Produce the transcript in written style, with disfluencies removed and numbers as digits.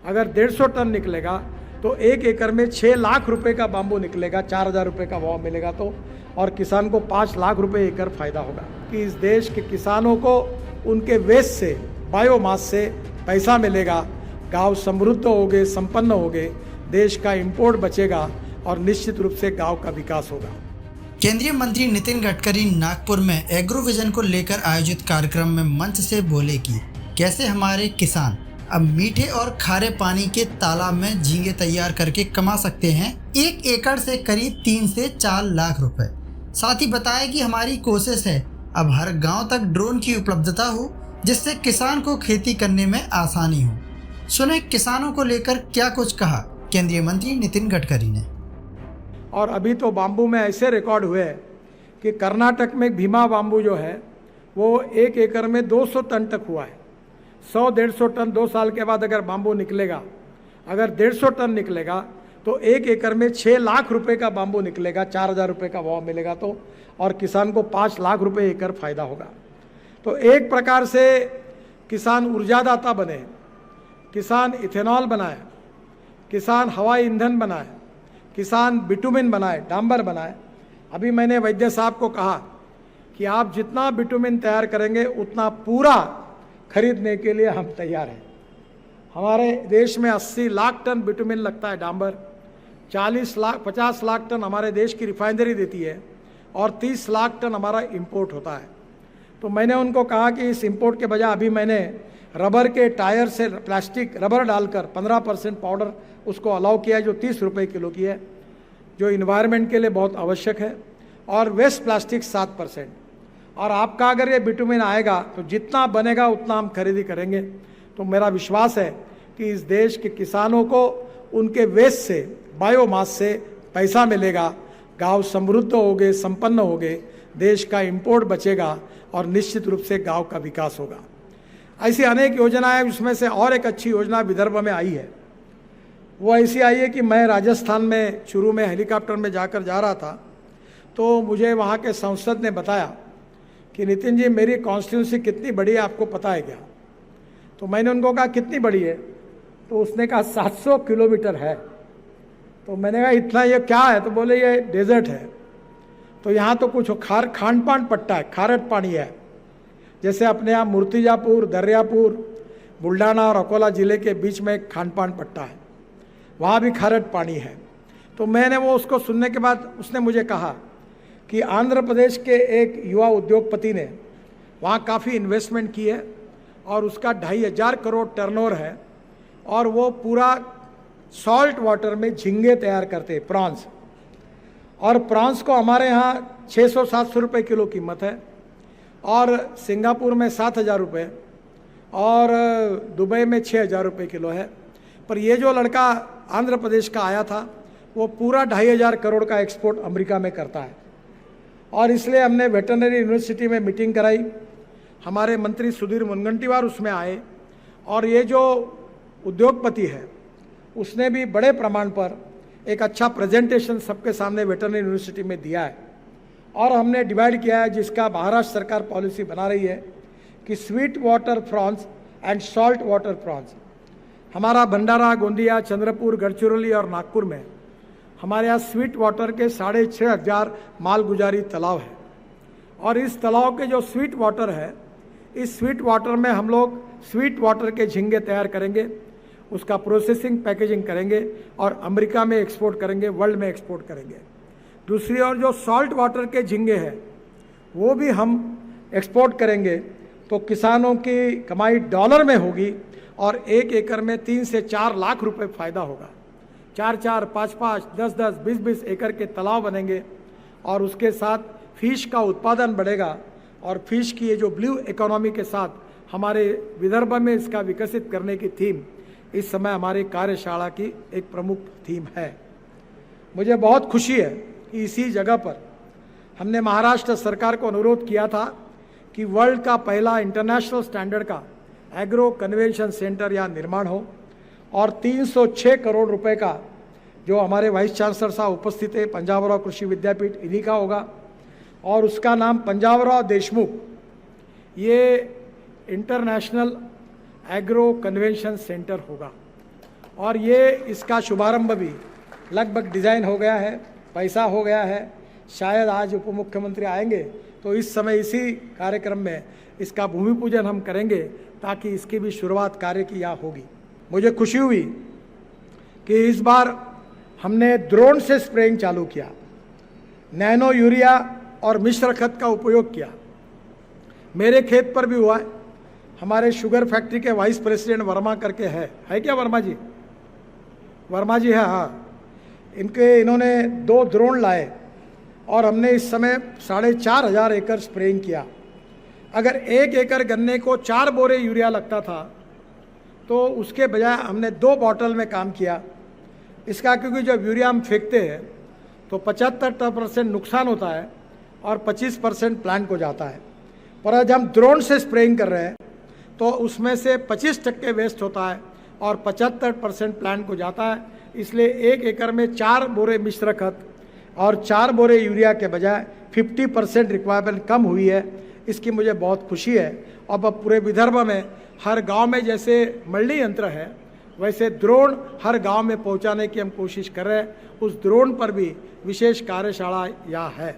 अगर 150 टन निकलेगा तो 1 एकड़ में 6 लाख रुपए का बाम्बू निकलेगा, 4,000 रुपये का भाव मिलेगा तो, और किसान को 5 लाख रुपए एकड़ फायदा होगा। कि इस देश के किसानों को उनके वेस्ट से, बायोमास से पैसा मिलेगा, गांव समृद्ध होंगे, संपन्न होंगे, देश का इंपोर्ट बचेगा और निश्चित रूप से गांव का विकास होगा। केंद्रीय मंत्री नितिन गडकरी नागपुर में एग्रो विजन को लेकर आयोजित कार्यक्रम में मंच से बोले कि कैसे हमारे किसान अब मीठे और खारे पानी के तालाब में झींगे तैयार करके कमा सकते हैं 1 एकड़ से करीब 3 से 4 लाख रुपए। साथ ही बताया कि हमारी कोशिश है अब हर गांव तक ड्रोन की उपलब्धता हो, जिससे किसान को खेती करने में आसानी हो। सुने किसानों को लेकर क्या कुछ कहा केंद्रीय मंत्री नितिन गडकरी ने। और अभी तो बाम्बू में ऐसे रिकॉर्ड हुए कि कर्नाटक में भीमा बाम्बू जो है वो 1 एकड़ में 200 टन तक हुआ है। 100-150 टन 2 साल के बाद अगर बाम्बू निकलेगा, अगर 150 टन निकलेगा तो 1 एकड़ में 6 लाख रुपए का बाम्बू निकलेगा, 4,000 रुपये का भाव मिलेगा तो, और किसान को 5 लाख रुपए एकड़ फायदा होगा। तो एक प्रकार से किसान ऊर्जादाता बने, किसान इथेनॉल बनाए, किसान हवाई ईंधन बनाए, किसान बिटुमिन बनाए, डांबर बनाए। अभी मैंने वैद्य साहब को कहा कि आप जितना बिटुमिन तैयार करेंगे उतना पूरा खरीदने के लिए हम तैयार हैं। हमारे देश में 80 लाख टन बिटुमिन लगता है, डांबर 50 लाख टन हमारे देश की रिफाइनरी देती है और 30 लाख टन हमारा इंपोर्ट होता है। तो मैंने उनको कहा कि इस इंपोर्ट के बजाय अभी मैंने रबर के टायर से प्लास्टिक रबर डालकर 15% पाउडर उसको अलाउ किया है, जो 30 रुपये किलो की है, जो इन्वायरमेंट के लिए बहुत आवश्यक है, और वेस्ट प्लास्टिक 7%। और आपका अगर ये बिटुमिन आएगा तो जितना बनेगा उतना हम खरीदी करेंगे। तो मेरा विश्वास है कि इस देश के किसानों को उनके वेस्ट से, बायोमास से पैसा मिलेगा, गांव समृद्ध होंगे, संपन्न होंगे, देश का इंपोर्ट बचेगा और निश्चित रूप से गांव का विकास होगा। ऐसी अनेक योजनाएं, उसमें से और एक अच्छी योजना विदर्भ में आई है। वो ऐसी आई है कि मैं राजस्थान में शुरू में हेलीकॉप्टर में जा रहा था, तो मुझे वहाँ के सांसद ने बताया कि नितिन जी मेरी कॉन्स्टिट्यूंसी कितनी बड़ी है आपको पता है क्या? तो मैंने उनको कहा कितनी बड़ी है? तो उसने कहा 700 किलोमीटर है। तो मैंने कहा इतना ये क्या है? तो बोले ये डेजर्ट है। तो यहाँ तो कुछ खान-पान पट्टा है, खारट पानी है। जैसे अपने यहाँ मूर्तिजापुर, दर्यापुर, बुल्ढाना और अकोला ज़िले के बीच में एक खान-पान पट्टा है, वहाँ भी खारट पानी है। तो मैंने वो उसको सुनने के बाद उसने मुझे कहा कि आंध्र प्रदेश के एक युवा उद्योगपति ने वहाँ काफ़ी इन्वेस्टमेंट की है और उसका 2,500 करोड़ टर्नओवर है, और वो पूरा सॉल्ट वाटर में झींगे तैयार करते हैं, प्रॉन्स। और प्रॉन्स को हमारे यहाँ 600-700 रुपये किलो कीमत है, और सिंगापुर में 7,000 रुपये, और दुबई में 6,000 रुपये किलो है। पर ये जो लड़का आंध्र प्रदेश का आया था वो पूरा 2,500 करोड़ का एक्सपोर्ट अमेरिका में करता है। और इसलिए हमने वेटरनरी यूनिवर्सिटी में मीटिंग कराई, हमारे मंत्री सुधीर मुनगंटीवार उसमें आए, और ये जो उद्योगपति है उसने भी बड़े प्रमाण पर एक अच्छा प्रेजेंटेशन सबके सामने वेटरनरी यूनिवर्सिटी में दिया है। और हमने डिवाइड किया है, जिसका महाराष्ट्र सरकार पॉलिसी बना रही है कि sweet water prawns and salt water prawns. हमारा भंडारा, गोंदिया, चंद्रपुर, गढ़चिरौली और नागपुर में हमारे यहाँ स्वीट वाटर के 6,500 मालगुजारी तालाब है। और इस तालाब के जो स्वीट वाटर है, इस स्वीट वाटर में हम लोग स्वीट वाटर के झींगे तैयार करेंगे, उसका प्रोसेसिंग, पैकेजिंग करेंगे और अमेरिका में एक्सपोर्ट करेंगे, वर्ल्ड में एक्सपोर्ट करेंगे। दूसरी ओर जो सॉल्ट वाटर के झींगे हैं वो भी हम एक्सपोर्ट करेंगे, तो किसानों की कमाई डॉलर में होगी और 1 एकड़ में 3 से 4 लाख रुपए फायदा होगा। 4-4, 5-5, 10-10, 20-20 एकड़ के तालाब बनेंगे, और उसके साथ फिश का उत्पादन बढ़ेगा। और फिश की ये जो ब्लू इकोनॉमी के साथ हमारे विदर्भ में इसका विकसित करने की थीम इस समय हमारी कार्यशाला की एक प्रमुख थीम है। मुझे बहुत खुशी है कि इसी जगह पर हमने महाराष्ट्र सरकार को अनुरोध किया था कि वर्ल्ड का पहला इंटरनेशनल स्टैंडर्ड का एग्रो कन्वेंशन सेंटर यहाँ निर्माण हो, और 306 करोड़ रुपए का, जो हमारे वाइस चांसलर साहब उपस्थित है, पंजाबराव कृषि विद्यापीठ इन्हीं का होगा, और उसका नाम पंजाबराव देशमुख, ये इंटरनेशनल एग्रो कन्वेंशन सेंटर होगा। और ये इसका शुभारंभ भी लगभग डिज़ाइन हो गया है, पैसा हो गया है। शायद आज उप मुख्यमंत्री आएंगे तो इस समय इसी कार्यक्रम में इसका भूमि पूजन हम करेंगे ताकि इसकी भी शुरुआत कार्य की यहाँ होगी। मुझे खुशी हुई कि इस बार हमने ड्रोन से स्प्रेइंग चालू किया, नैनो यूरिया और मिश्र खत का उपयोग किया। मेरे खेत पर भी हुआ है। हमारे शुगर फैक्ट्री के वाइस प्रेसिडेंट वर्मा करके है क्या वर्मा जी? वर्मा जी है, हाँ। इन्होंने 2 ड्रोन लाए और हमने इस समय 4,500 एकड़ स्प्रेइंग किया। अगर 1 एकड़ गन्ने को 4 बोरे यूरिया लगता था तो उसके बजाय हमने 2 बॉटल में काम किया। इसका क्योंकि जब यूरिया हम फेंकते हैं तो 75% नुकसान होता है और 25% प्लांट को जाता है, पर आज हम ड्रोन से स्प्रेइंग कर रहे हैं तो उसमें से 25% वेस्ट होता है और 75% प्लांट को जाता है। इसलिए 1 एकड़ में 4 बोरे मिश्र खत और 4 बोरे यूरिया के बजाय 50% रिक्वायरमेंट कम हुई है। इसकी मुझे बहुत खुशी है। अब पूरे विदर्भ में हर गांव में जैसे मल्टी यंत्र है वैसे ड्रोन हर गांव में पहुंचाने की हम कोशिश कर रहे हैं। उस ड्रोन पर भी विशेष कार्यशाला यहाँ है।